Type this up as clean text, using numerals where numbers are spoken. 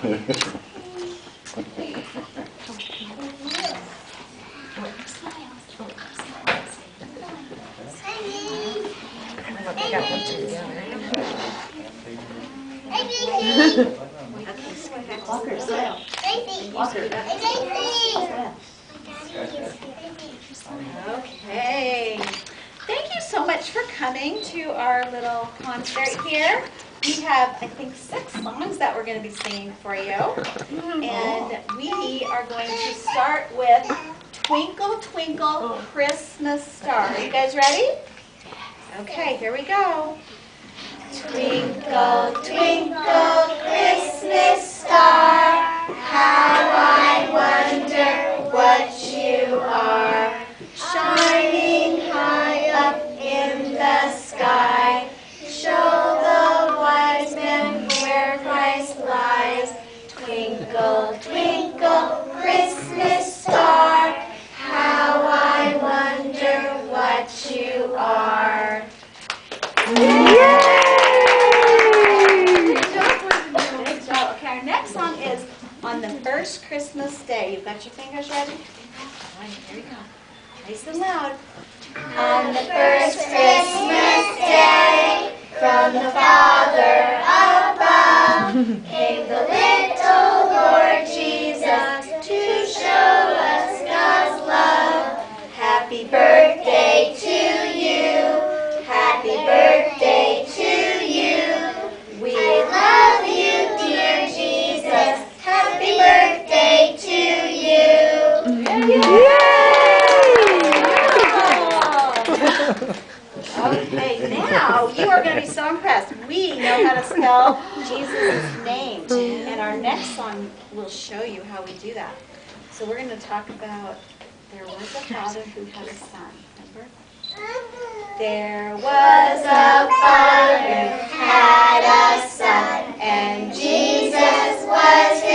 Okay. Thank you so much for coming to our little concert here. We have, I think, 6 songs that we're going to be singing for you. And we are going to start with Twinkle, Twinkle, Christmas Star. Are you guys ready? Okay, here we go. Twinkle, twinkle, Christmas star, how I wonder what you are. Shining high up in the sky, show the wise men where Christ lies. Twinkle, twinkle, Christmas star, how I wonder what you are. Good job. Okay, our next song is On the First Christmas Day. You've got your fingers ready? All right, here we go. Nice and loud. On the first Christmas day, from the Father above, came the little Lord Jesus to show us God's love. Happy birthday to you. Happy birthday to you. We love you, dear Jesus. Happy birthday to you. Okay, now you are going to be so impressed. We know how to spell Jesus' name. And our next song will show you how we do that. So we're going to talk about there was a father who had a son. Remember? There was a father who had a son, and Jesus was his